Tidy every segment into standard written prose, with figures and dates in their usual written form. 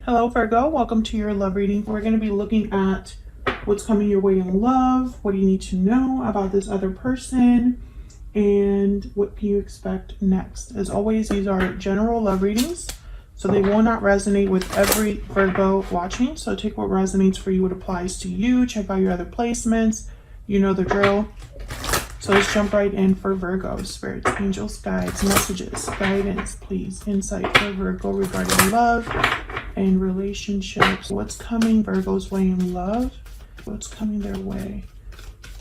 Hello Virgo, welcome to your love reading. We're going to be looking at what's coming your way in love, what do you need to know about this other person, and what can you expect next. As always, these are general love readings, so they will not resonate with every Virgo watching. So take what resonates for you, what applies to you. Check out your other placements. You know the drill. So let's jump right in for Virgo. Spirits, angels, guides, messages, guidance, please. Insight for Virgo regarding love and relationships. What's coming Virgo's way in love? What's coming their way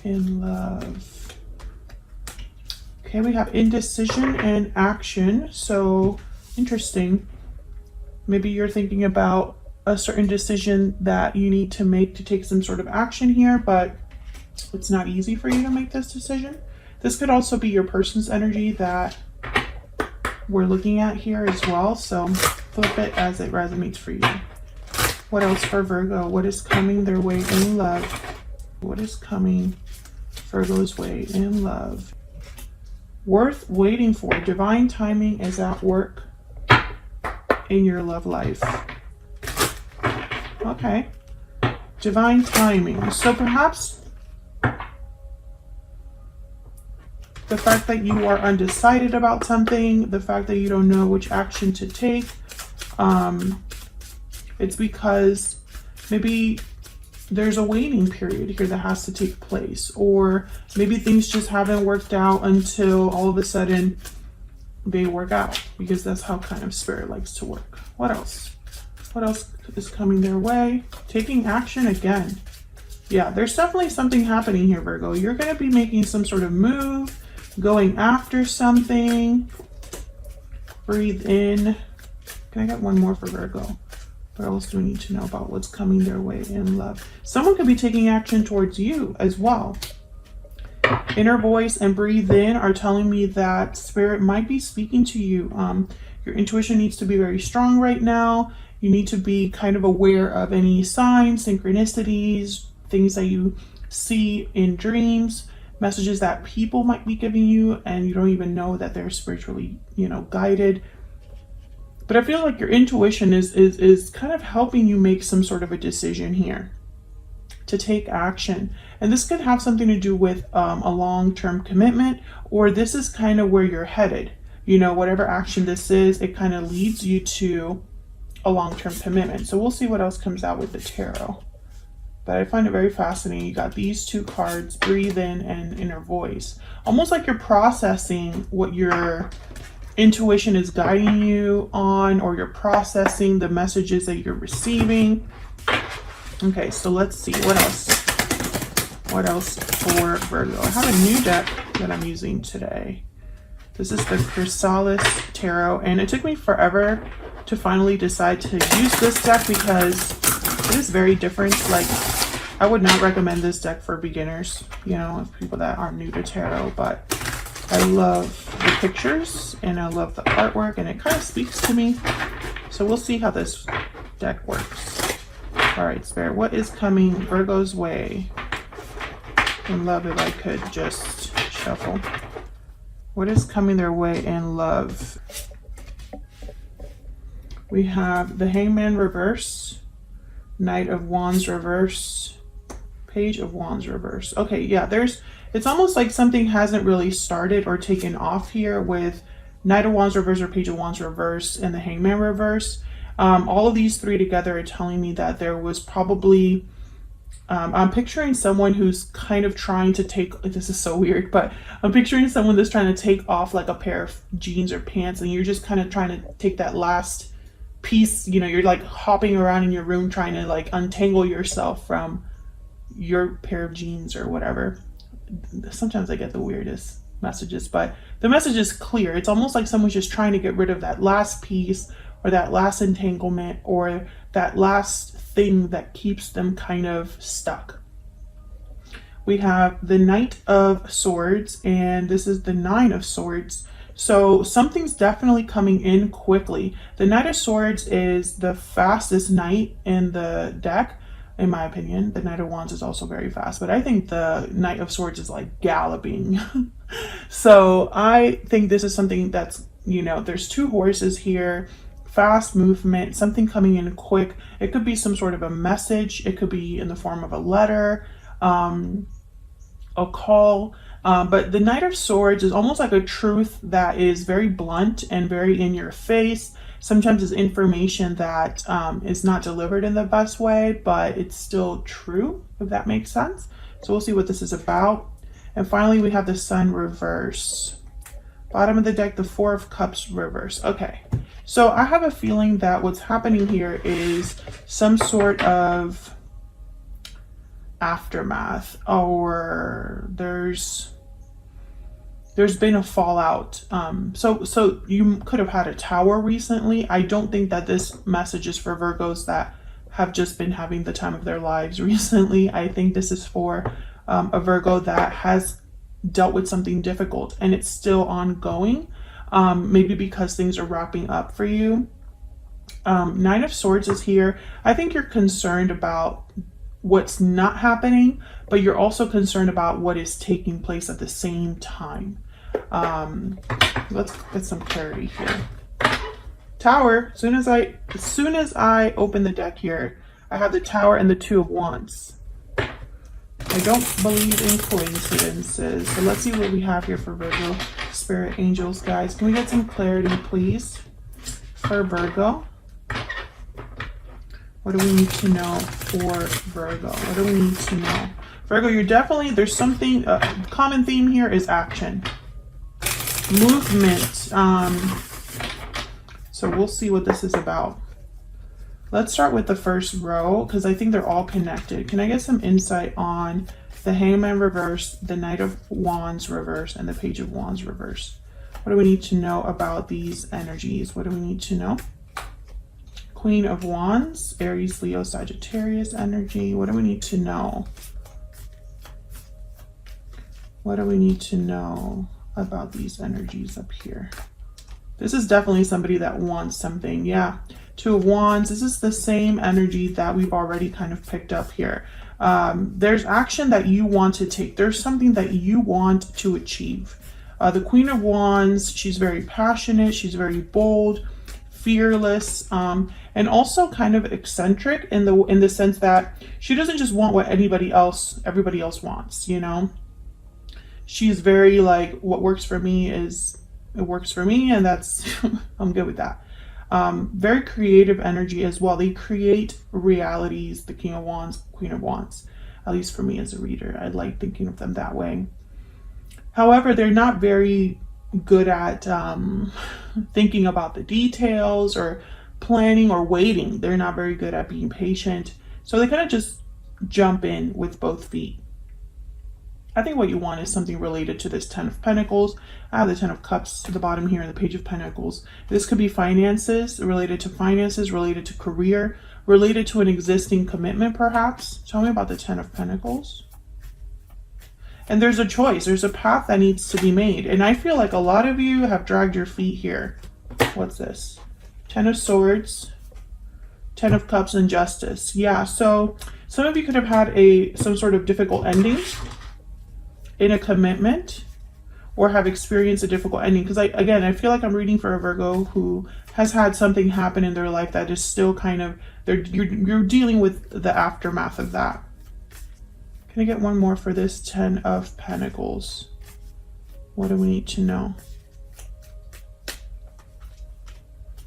in love? Okay, we have indecision and action. So interesting. Maybe you're thinking about a certain decision that you need to make to take some sort of action here, but it's not easy for you to make this decision. This could also be your person's energy that we're looking at here as well. So flip it as it resonates for you. What else for Virgo? What is coming their way in love? What is coming Virgo's way in love? Worth waiting for. Divine timing is at work in your love life. Okay. Divine timing. So perhaps the fact that you are undecided about something, the fact that you don't know which action to take, it's because maybe there's a waiting period here that has to take place, or maybe things just haven't worked out until all of a sudden they work out, because that's how kind of spirit likes to work. What else? What else is coming their way? Taking action again. Yeah, there's definitely something happening here, Virgo. You're going to be making some sort of move, going after something. Breathe in. Can I get one more for Virgo? What else do we need to know about what's coming their way in love? Someone could be taking action towards you as well. Inner voice and breathe in are telling me that spirit might be speaking to you. Your intuition needs to be very strong right now. You need to be kind of aware of any signs, synchronicities, things that you see in dreams, messages that people might be giving you and you don't even know that they're spiritually, guided. But I feel like your intuition is kind of helping you make some sort of a decision here to take action. And this could have something to do with a long-term commitment, or this is kind of where you're headed. Whatever action this is, it kind of leads you to a long-term commitment. So we'll see what else comes out with the tarot. But I find it very fascinating. You got these two cards, breathe in and inner voice. Almost like you're processing what your intuition is guiding you on, or you're processing the messages that you're receiving. Okay, so let's see what else. What else for Virgo? I have a new deck that I'm using today. This is the Chrysalis Tarot, and it took me forever to finally decide to use this deck because it is very different. Like, I would not recommend this deck for beginners, people that aren't new to tarot, but I love the pictures and I love the artwork, and it kind of speaks to me. So we'll see how this deck works. All right, Spirit, what is coming Virgo's way in love? If I could just shuffle. What is coming their way in love? We have the Hangman reverse, Knight of Wands reverse, Page of Wands reverse. Okay, yeah, it's almost like something hasn't really started or taken off here with Knight of Wands reverse or Page of Wands reverse and the Hangman reverse. All of these three together are telling me that there was probably, I'm picturing someone who's kind of trying to take, this is so weird, but I'm picturing someone that's trying to take off like a pair of jeans or pants, and you're just kind of trying to take that last piece, you're like hopping around in your room trying to like untangle yourself from your pair of jeans or whatever. Sometimes I get the weirdest messages, but the message is clear. It's almost like someone's just trying to get rid of that last piece, or that last entanglement, or that last thing that keeps them kind of stuck. We have the Knight of Swords, and this is the Nine of Swords. So something's definitely coming in quickly. The Knight of Swords is the fastest knight in the deck, in my opinion. The Knight of Wands is also very fast, but I think the Knight of Swords is like galloping. So I think this is something that's, there's two horses here fast movement, something coming in quick. It could be some sort of a message. It could be in the form of a letter, a call. But the Knight of Swords is almost like a truth that is very blunt and very in your face. Sometimes it's information that is not delivered in the best way, but it's still true, if that makes sense. So we'll see what this is about. And finally, we have the Sun reverse. Bottom of the deck, the Four of Cups reverse. Okay, so I have a feeling that what's happening here is some sort of aftermath, or there's been a fallout. So you could have had a Tower recently. I don't think that this message is for Virgos that have just been having the time of their lives recently. I think this is for a Virgo that has dealt with something difficult and it's still ongoing, maybe because things are wrapping up for you. Nine of Swords is here. I think you're concerned about what's not happening, but you're also concerned about what is taking place at the same time. Let's get some clarity here. Tower. As soon as I open the deck here, I have the Tower and the Two of Wands. I don't believe in coincidences. So let's see what we have here for Virgo. Spirit, angels, guys. Can we get some clarity, please, for Virgo? What do we need to know for Virgo? What do we need to know? Virgo, you're definitely, there's something, common theme here is action. Movement. So we'll see what this is about. Let's start with the first row because I think they're all connected. Can I get some insight on the Hangman reverse, the Knight of Wands reverse, and the Page of Wands reverse? What do we need to know about these energies? What do we need to know? Queen of Wands, Aries, Leo, Sagittarius energy. What do we need to know? What do we need to know about these energies up here? This is definitely somebody that wants something. Yeah. Two of Wands. This is the same energy that we've already kind of picked up here. There's action that you want to take. There's something that you want to achieve. The Queen of Wands, she's very passionate. She's very bold, fearless, and also kind of eccentric in the sense that she doesn't just want what everybody else wants, you know? She's very like, what works for me is, it works for me, and that's, I'm good with that. Very creative energy as well. They create realities, the King of Wands, Queen of Wands, at least for me as a reader. I like thinking of them that way. However, they're not very good at thinking about the details or planning or waiting. They're not very good at being patient. So they kind of just jump in with both feet. I think what you want is something related to this Ten of Pentacles. I have the Ten of Cups at the bottom here and the Page of Pentacles. This could be finances, related to career, related to an existing commitment perhaps. Tell me about the Ten of Pentacles. And there's a choice. There's a path that needs to be made. And I feel like a lot of you have dragged your feet here. What's this? Ten of Swords, Ten of Cups, and Justice. Yeah, so some of you could have had some sort of difficult ending in a commitment, or have experienced a difficult ending. Because I feel like I'm reading for a Virgo who has had something happen in their life that is still kind of, you're dealing with the aftermath of that. Can I get one more for this Ten of Pentacles? What do we need to know?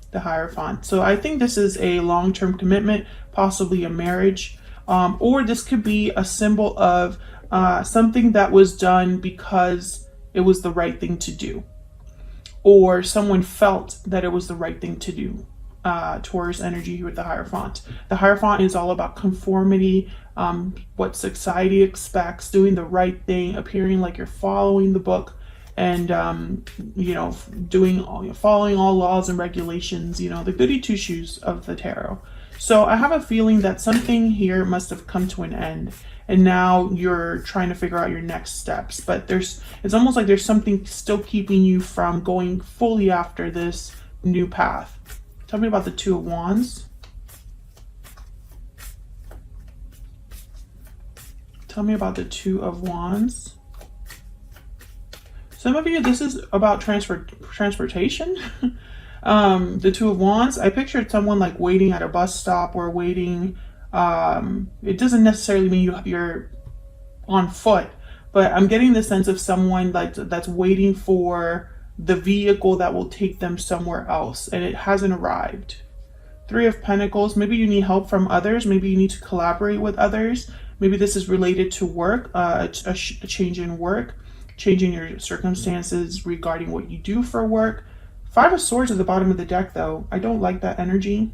The Hierophant. So I think this is a long-term commitment, possibly a marriage, or this could be a symbol of something that was done because it was the right thing to do, or someone felt that it was the right thing to do. Taurus energy here with the Hierophant. The Hierophant is all about conformity, what society expects, doing the right thing, appearing like you're following the book, and following all laws and regulations, the goody two shoes of the tarot. So I have a feeling that something here must have come to an end, and now you're trying to figure out your next steps. But it's almost like there's something still keeping you from going fully after this new path. Tell me about the Two of Wands. Tell me about the Two of Wands. Some of you, this is about transportation. The Two of Wands, I pictured someone like waiting at a bus stop or waiting. It doesn't necessarily mean you're on foot, but I'm getting the sense of someone like that's waiting for the vehicle that will take them somewhere else, and it hasn't arrived. Three of Pentacles, maybe you need help from others. Maybe you need to collaborate with others. Maybe this is related to work, a change in work, changing your circumstances regarding what you do for work. Five of Swords at the bottom of the deck, though. I don't like that energy.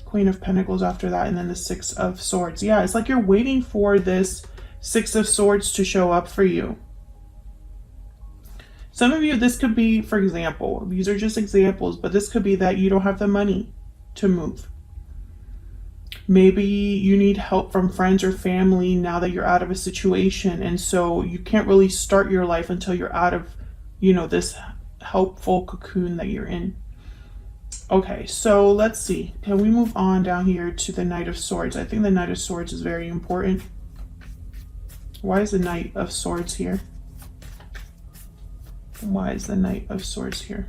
Queen of Pentacles after that, and then the Six of Swords. Yeah, it's like you're waiting for this Six of Swords to show up for you. Some of you, this could be, for example, these are just examples, but this could be that you don't have the money to move. Maybe you need help from friends or family now that you're out of a situation, and so you can't really start your life until you're out of, you know, this helpful cocoon that you're in. Okay, so let's see. Can we move on down here to the Knight of Swords? I think the Knight of Swords is very important. Why is the Knight of Swords here? Why is the Knight of Swords here?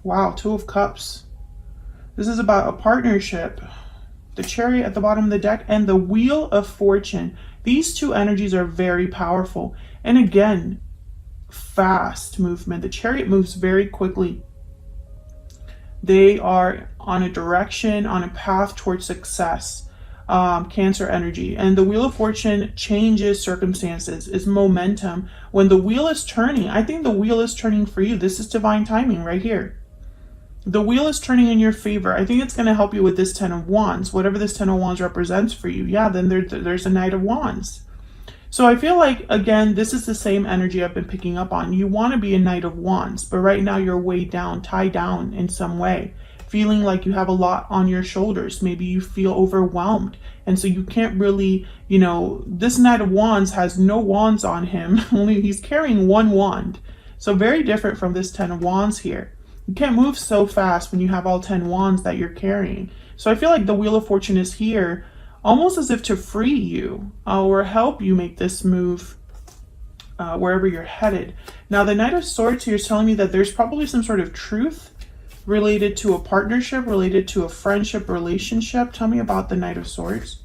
Wow, Two of Cups. This is about a partnership. The Chariot at the bottom of the deck and the Wheel of Fortune. These two energies are very powerful. And again, fast movement. The Chariot moves very quickly. They are on a direction, on a path towards success. Cancer energy. And the Wheel of Fortune changes circumstances, is momentum. When the wheel is turning, I think the wheel is turning for you. This is divine timing right here. The wheel is turning in your favor. I think it's going to help you with this Ten of Wands, whatever this Ten of Wands represents for you. Yeah, then there's a Knight of Wands. So I feel like, again, this is the same energy I've been picking up on. You want to be a Knight of Wands, but right now you're weighed down, tied down in some way, feeling like you have a lot on your shoulders. Maybe you feel overwhelmed. And so you can't really, you know, this Knight of Wands has no wands on him. Only he's carrying one wand. So very different from this Ten of Wands here. You can't move so fast when you have all 10 wands that you're carrying. So I feel like the Wheel of Fortune is here almost as if to free you or help you make this move wherever you're headed. Now the Knight of Swords here is telling me that there's probably some sort of truth related to a partnership, related to a friendship, relationship. Tell me about the Knight of Swords.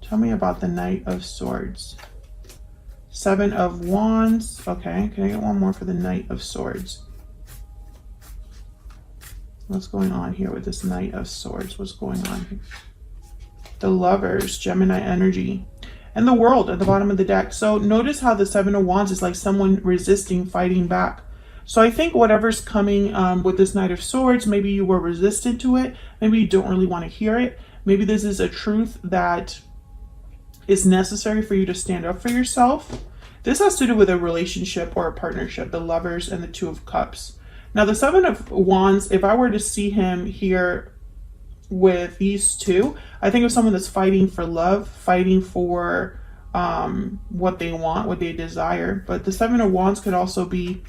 Tell me about the Knight of Swords. Seven of Wands. Okay, can I get one more for the Knight of Swords? What's going on here with this Knight of Swords? What's going on here? The Lovers, Gemini energy. And the World at the bottom of the deck. So notice how the Seven of Wands is like someone resisting, fighting back. So I think whatever's coming with this Knight of Swords, maybe you were resistant to it. Maybe you don't really want to hear it. Maybe this is a truth that is necessary for you to stand up for yourself. This has to do with a relationship or a partnership, the Lovers and the Two of Cups. Now the Seven of Wands, if I were to see him here with these two, I think of someone that's fighting for love, fighting for what they want, what they desire. But the Seven of Wands could also be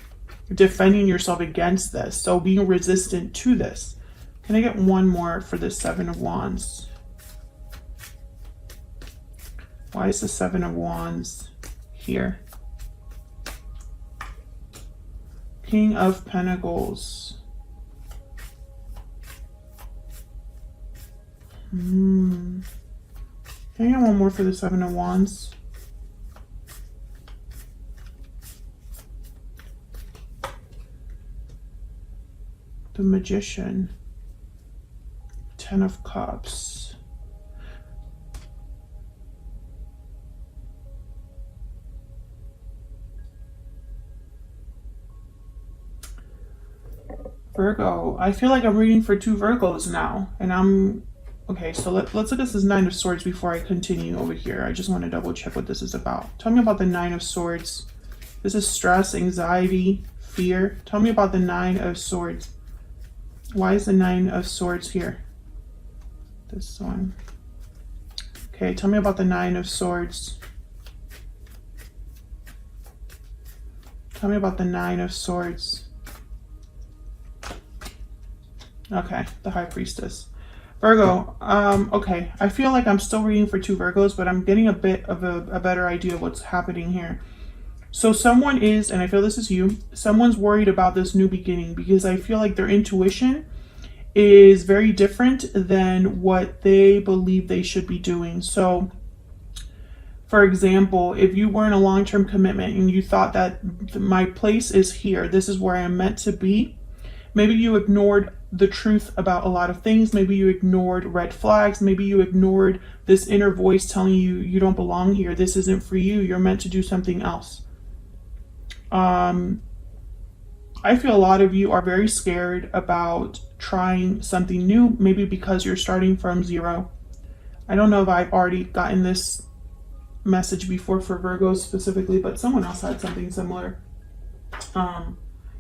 defending yourself against this, so being resistant to this. Can I get one more for the Seven of Wands? Why is the Seven of Wands here? King of Pentacles. Can I get one more for the Seven of Wands? The Magician. Ten of Cups. Virgo. I feel like I'm reading for two Virgos now, and I'm okay. So let's look at this Nine of Swords before I continue over here. I just want to double check what this is about. Tell me about the Nine of Swords. This is stress, anxiety, fear. Tell me about the Nine of Swords. Why is the Nine of Swords here? This one. Okay, tell me about the Nine of Swords. Tell me about the Nine of Swords. Okay, the High Priestess. Virgo, okay, I feel like I'm still reading for two Virgos, but I'm getting a bit of a better idea of what's happening here. So someone is, and I feel this is you, someone's worried about this new beginning because I feel like their intuition is very different than what they believe they should be doing. So for example, if you were in a long-term commitment and you thought that my place is here, this is where I'm meant to be, maybe you ignored the truth about a lot of things. Maybe you ignored red flags. Maybe you ignored this inner voice telling you you don't belong here. This isn't for you. You're meant to do something else. I feel a lot of you are very scared about trying something new, maybe because you're starting from zero. I don't know if I've already gotten this message before for Virgos specifically, but someone else had something similar.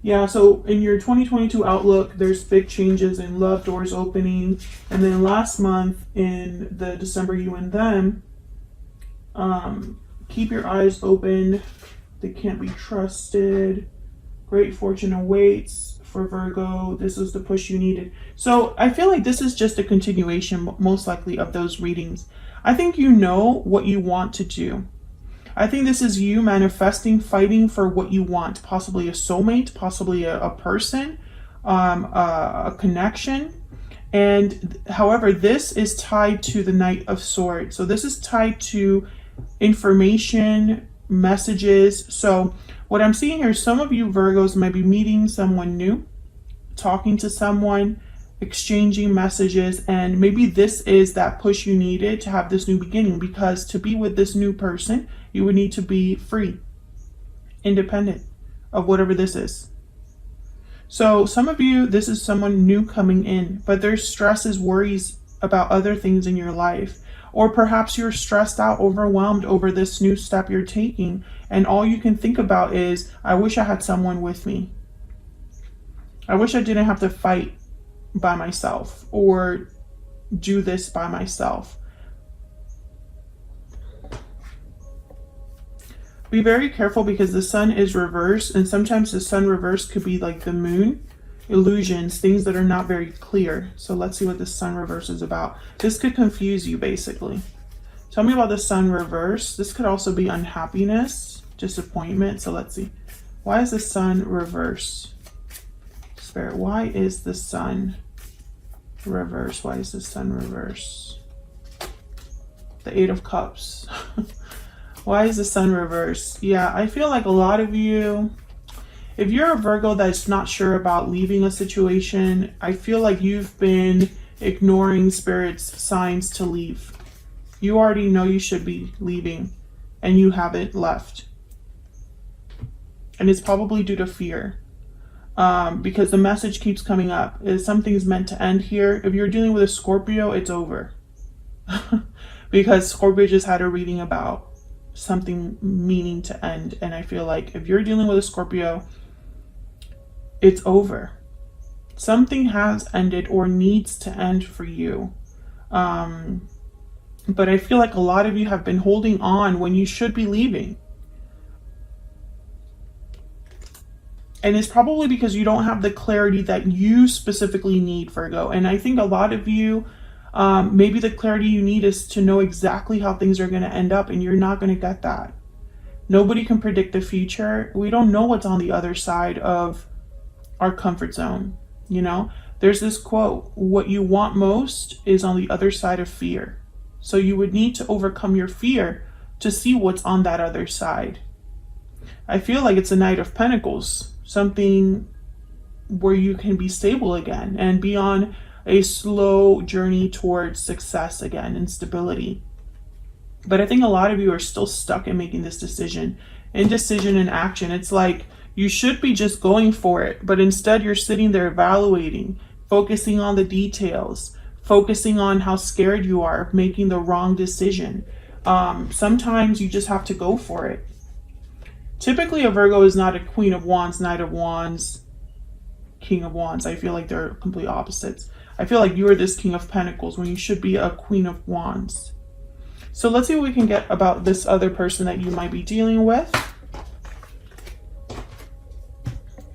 Yeah, so in your 2022 outlook, there's big changes in love doors opening. And then last month in the December you and them, keep your eyes open. They can't be trusted. Great fortune awaits for Virgo. This is the push you needed. So I feel like this is just a continuation, most likely, of those readings. I think you know what you want to do. I think this is you manifesting, fighting for what you want, possibly a soulmate, possibly a person, a connection. And however, this is tied to the Knight of Swords. So this is tied to information, messages. So what I'm seeing here, some of you Virgos might be meeting someone new, talking to someone, exchanging messages, and maybe this is that push you needed to have this new beginning, because to be with this new person, you would need to be free, independent of whatever this is. So some of you, this is someone new coming in, but there's stresses, worries about other things in your life. Or perhaps you're stressed out, overwhelmed over this new step you're taking, and all you can think about is, I wish I had someone with me. I wish I didn't have to fight by myself or do this by myself. Be very careful because the sun is reversed, and sometimes the sun reversed could be like the moon, illusions, things that are not very clear. So let's see what the sun reverse is about. This could confuse you, basically. Tell me about the sun reverse. This could also be unhappiness, disappointment. So let's see. Why is the sun reverse? Spirit, why is the sun reverse? Why is the sun reverse? The Eight of Cups. Why is the sun reverse? Yeah, I feel like a lot of you, if you're a Virgo that's not sure about leaving a situation, I feel like you've been ignoring Spirit's signs to leave. You already know you should be leaving and you haven't left. And it's probably due to fear. Because the message keeps coming up is something's meant to end here. If you're dealing with a Scorpio, it's over. Because Scorpio just had a reading about something meaning to end. And I feel like if you're dealing with a Scorpio, it's over. Something has ended or needs to end for you. But I feel like a lot of you have been holding on when you should be leaving. And it's probably because you don't have the clarity that you specifically need, Virgo. And I think a lot of you, maybe the clarity you need is to know exactly how things are going to end up, and you're not going to get that. Nobody can predict the future. We don't know what's on the other side of our comfort zone. You know, there's this quote, what you want most is on the other side of fear. So you would need to overcome your fear to see what's on that other side. I feel like it's a Knight of Pentacles, something where you can be stable again and be on a slow journey towards success again and stability. But I think a lot of you are still stuck in making this decision. Indecision in action. It's like you should be just going for it, but instead you're sitting there evaluating, focusing on the details, focusing on how scared you are of making the wrong decision. Sometimes you just have to go for it. Typically, a Virgo is not a Queen of Wands, Knight of Wands, King of Wands. I feel like they're complete opposites. I feel like you are this King of Pentacles when you should be a Queen of Wands. So let's see what we can get about this other person that you might be dealing with.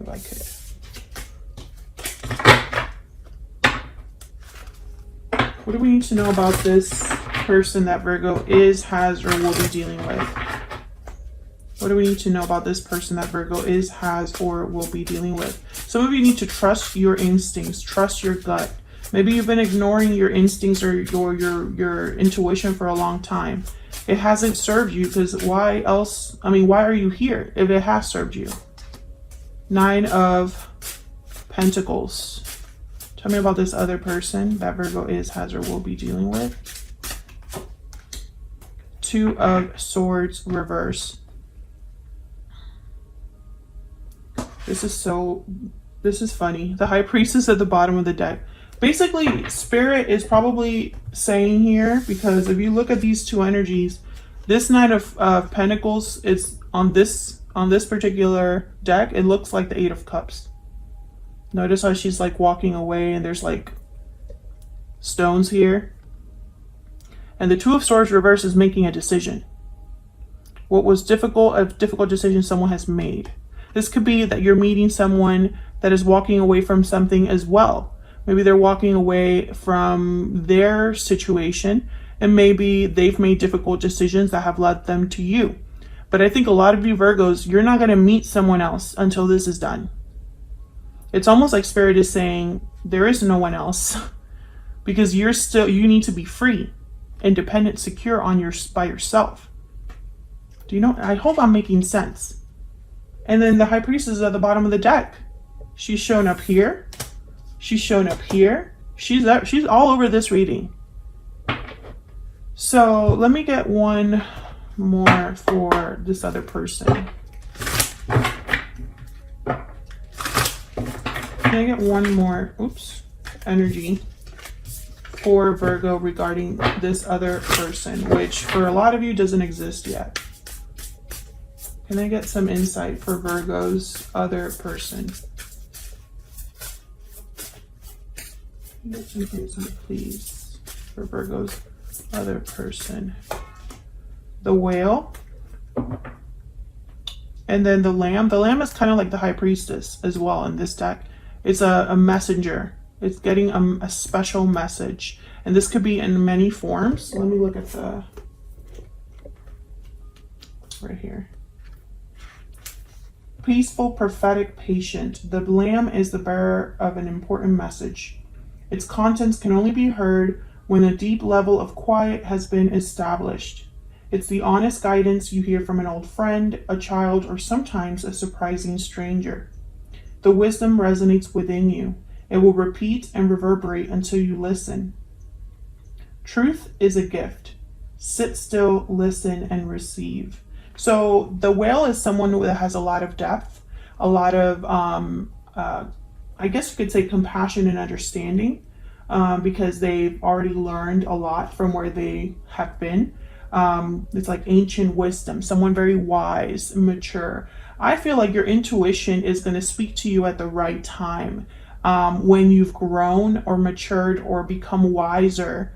If I could. What do we need to know about this person that Virgo is, has, or will be dealing with? What do we need to know about this person that Virgo is, has, or will be dealing with? Some of you need to trust your instincts, trust your gut. Maybe you've been ignoring your instincts or your intuition for a long time. It hasn't served you, because why else? I mean, why are you here if it has served you? 9 of Pentacles. Tell me about this other person that Virgo is, has, or will be dealing with. 2 of Swords reverse. This is funny. The High Priestess at the bottom of the deck. Basically, Spirit is probably saying here, because if you look at these two energies, this Knight of Pentacles is on this particular deck, it looks like the 8 of Cups. Notice how she's like walking away and there's like stones here. And the 2 of Swords reverse is making a decision. What was difficult, a difficult decision someone has made. This could be that you're meeting someone that is walking away from something as well. Maybe they're walking away from their situation, and maybe they've made difficult decisions that have led them to you. But I think a lot of you Virgos, you're not going to meet someone else until this is done. It's almost like Spirit is saying there is no one else, because you need to be free, independent, secure by yourself. Do you know? I hope I'm making sense. And then the High Priestess is at the bottom of the deck. She's shown up here. She's shown up here. She's all over this reading. So let me get one more for this other person. Can I get one more, energy for Virgo regarding this other person, which for a lot of you doesn't exist yet? Can I get some insight for Virgo's other person? Get some insight, please, for Virgo's other person. The Whale. And then the Lamb. The Lamb is kind of like the High Priestess as well in this deck. It's a messenger. It's getting a special message. And this could be in many forms. Let me look at the... right here. Peaceful, prophetic, patient. The Lamb is the bearer of an important message. Its contents can only be heard when a deep level of quiet has been established. It's the honest guidance you hear from an old friend, a child, or sometimes a surprising stranger. The wisdom resonates within you. It will repeat and reverberate until you listen. Truth is a gift. Sit still, listen, and receive. So the Whale is someone that has a lot of depth, a lot of, I guess you could say, compassion and understanding, because they've already learned a lot from where they have been. It's like ancient wisdom, someone very wise, mature. I feel like your intuition is going to speak to you at the right time, when you've grown or matured or become wiser,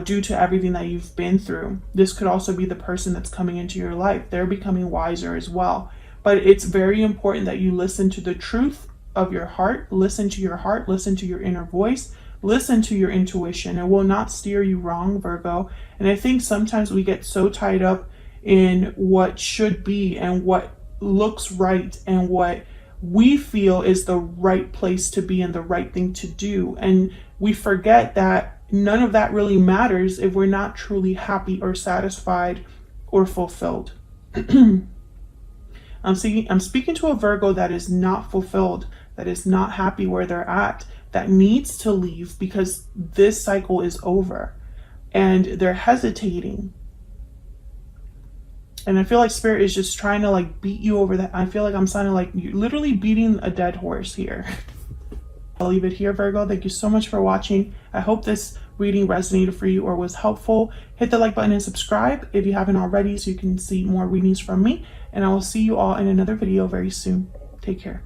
due to everything that you've been through. This could also be the person that's coming into your life. They're becoming wiser as well. But it's very important that you listen to the truth of your heart, listen to your heart, listen to your inner voice, listen to your intuition. It will not steer you wrong, Virgo. And I think sometimes we get so tied up in what should be and what looks right and what we feel is the right place to be and the right thing to do. And we forget that none of that really matters if we're not truly happy or satisfied or fulfilled. I'm speaking to a Virgo that is not fulfilled, that is not happy where they're at, that needs to leave because this cycle is over and they're hesitating. And I feel like Spirit is just trying to like beat you over that. I feel like I'm sounding like you're literally beating a dead horse here. I'll leave it here, Virgo. Thank you so much for watching. I hope this reading resonated for you or was helpful. Hit the like button and subscribe if you haven't already so you can see more readings from me. And I will see you all in another video very soon. Take care.